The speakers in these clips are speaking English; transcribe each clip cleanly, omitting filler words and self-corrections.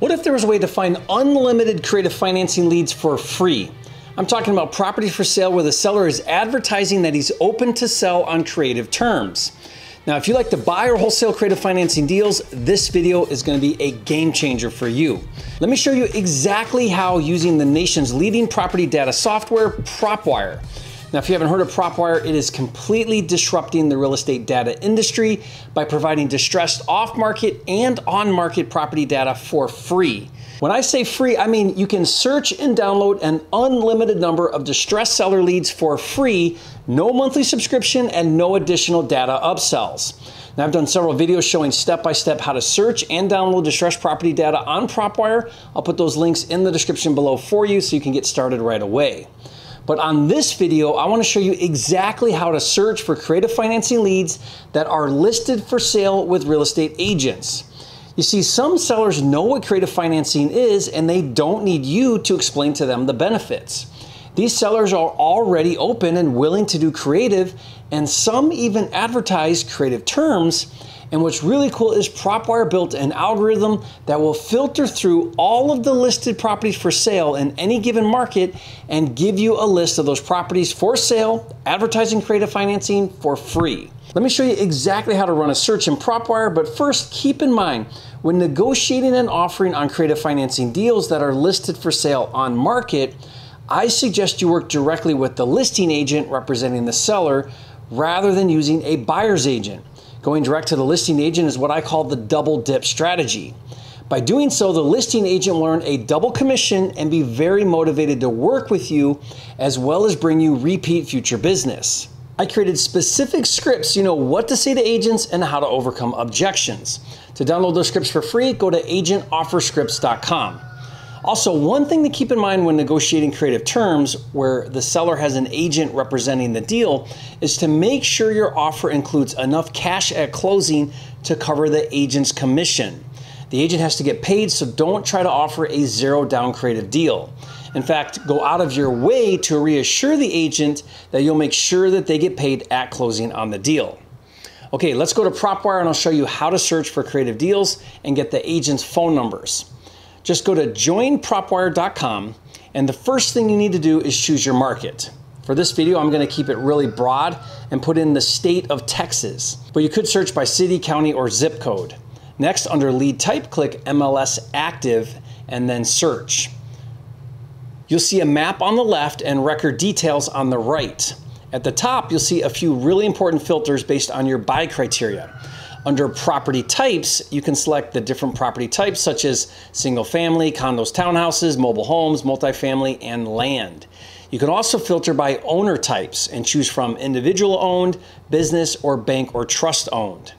What if there was a way to find unlimited creative financing leads for free? I'm talking about properties for sale where the seller is advertising that he's open to sell on creative terms. Now, if you like to buy or wholesale creative financing deals, this video is going to be a game changer for you. Let me show you exactly how using the nation's leading property data software, Propwire. Now, if you haven't heard of Propwire, it is completely disrupting the real estate data industry by providing distressed off-market and on-market property data for free. When I say free, I mean you can search and download an unlimited number of distressed seller leads for free, no monthly subscription, and no additional data upsells. Now, I've done several videos showing step-by-step how to search and download distressed property data on Propwire. I'll put those links in the description below for you so you can get started right away. But on this video, I want to show you exactly how to search for creative financing leads that are listed for sale with real estate agents. You see, some sellers know what creative financing is and they don't need you to explain to them the benefits. These sellers are already open and willing to do creative, and some even advertise creative terms. And what's really cool is Propwire built an algorithm that will filter through all of the listed properties for sale in any given market and give you a list of those properties for sale, advertising creative financing for free. Let me show you exactly how to run a search in Propwire, but first keep in mind, when negotiating and offering on creative financing deals that are listed for sale on market, I suggest you work directly with the listing agent representing the seller rather than using a buyer's agent. Going direct to the listing agent is what I call the double dip strategy. By doing so, the listing agent will earn a double commission and be very motivated to work with you, as well as bring you repeat future business. I created specific scripts so you know what to say to agents and how to overcome objections. To download those scripts for free, go to agentofferscripts.com. Also, one thing to keep in mind when negotiating creative terms where the seller has an agent representing the deal is to make sure your offer includes enough cash at closing to cover the agent's commission. The agent has to get paid, so don't try to offer a zero down creative deal. In fact, go out of your way to reassure the agent that you'll make sure that they get paid at closing on the deal. Okay, let's go to Propwire and I'll show you how to search for creative deals and get the agent's phone numbers. Just go to joinpropwire.com, and the first thing you need to do is choose your market. For this video, I'm going to keep it really broad and put in the state of Texas, but you could search by city, county, or zip code. Next, under lead type, click MLS active and then search. You'll see a map on the left and record details on the right. At the top, you'll see a few really important filters based on your buy criteria. Under property types, you can select the different property types such as single family, condos, townhouses, mobile homes, multifamily, and land. You can also filter by owner types and choose from individual owned, business, or bank or trust owned.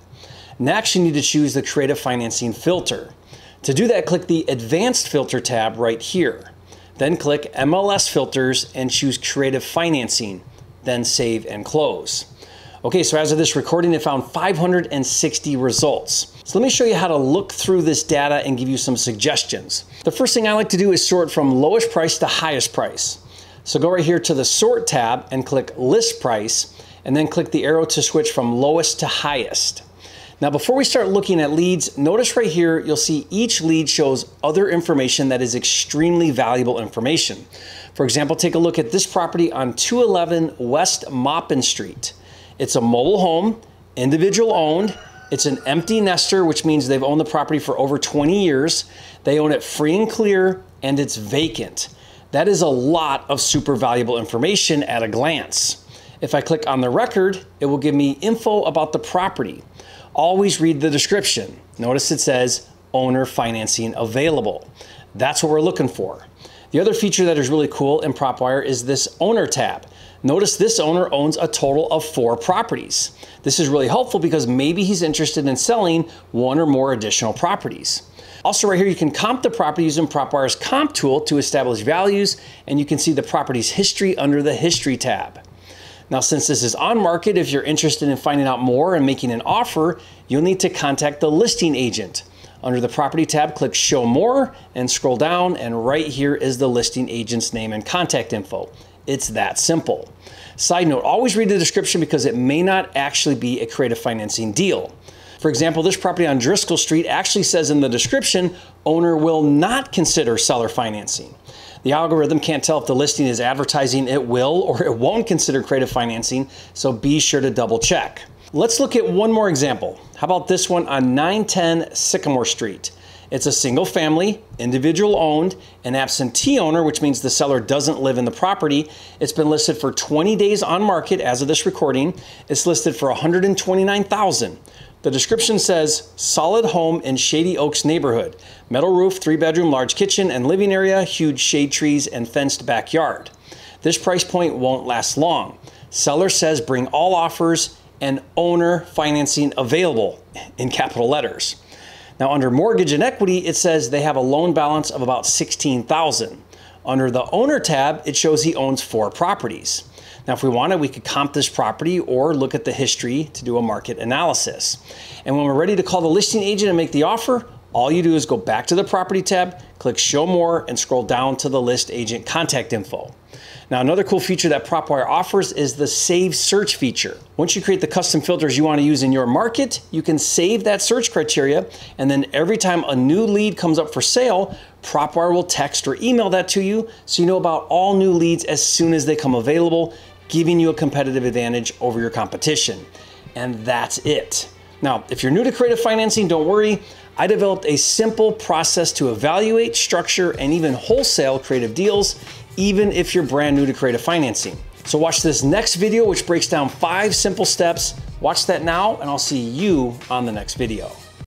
Next, you need to choose the creative financing filter. To do that, click the advanced filter tab right here. Then click MLS filters and choose creative financing, then save and close. Okay, so as of this recording, it found 560 results. So let me show you how to look through this data and give you some suggestions. The first thing I like to do is sort from lowest price to highest price. So go right here to the sort tab and click list price, and then click the arrow to switch from lowest to highest. Now, before we start looking at leads, notice right here, you'll see each lead shows other information that is extremely valuable information. For example, take a look at this property on 211 West Maupin Street. It's a mobile home, individual owned. It's an empty nester, which means they've owned the property for over 20 years. They own it free and clear, and it's vacant. That is a lot of super valuable information at a glance. If I click on the record, it will give me info about the property. Always read the description. Notice it says owner financing available. That's what we're looking for. The other feature that is really cool in Propwire is this owner tab. Notice this owner owns a total of 4 properties. This is really helpful because maybe he's interested in selling 1 or more additional properties. Also right here, you can comp the property using Propwire's comp tool to establish values, and you can see the property's history under the history tab. Now, since this is on market, if you're interested in finding out more and making an offer, you'll need to contact the listing agent. Under the property tab, click show more and scroll down, and right here is the listing agent's name and contact info. It's that simple. Side note, always read the description because it may not actually be a creative financing deal. For example, this property on Driscoll Street actually says in the description, owner will not consider seller financing. The algorithm can't tell if the listing is advertising it will or it won't consider creative financing, so be sure to double check. Let's look at one more example. How about this one on 910 Sycamore Street? It's a single family, individual owned, an absentee owner, which means the seller doesn't live in the property. It's been listed for 20 days on market as of this recording. It's listed for $129,000. The description says, solid home in Shady Oaks neighborhood. Metal roof, 3-bedroom, large kitchen and living area, huge shade trees and fenced backyard. This price point won't last long. Seller says bring all offers and owner financing available in capital letters. Now under mortgage and equity, it says they have a loan balance of about $16,000. Under the owner tab, it shows he owns 4 properties. Now, if we wanted, we could comp this property or look at the history to do a market analysis. And when we're ready to call the listing agent and make the offer, all you do is go back to the property tab, click show more and scroll down to the list agent contact info. Now, another cool feature that Propwire offers is the save search feature. Once you create the custom filters you want to use in your market, you can save that search criteria, and then every time a new lead comes up for sale, Propwire will text or email that to you so you know about all new leads as soon as they come available, giving you a competitive advantage over your competition. And that's it. Now, if you're new to creative financing, don't worry. I developed a simple process to evaluate, structure, and even wholesale creative deals, even if you're brand new to creative financing. So watch this next video, which breaks down 5 simple steps. Watch that now, and I'll see you on the next video.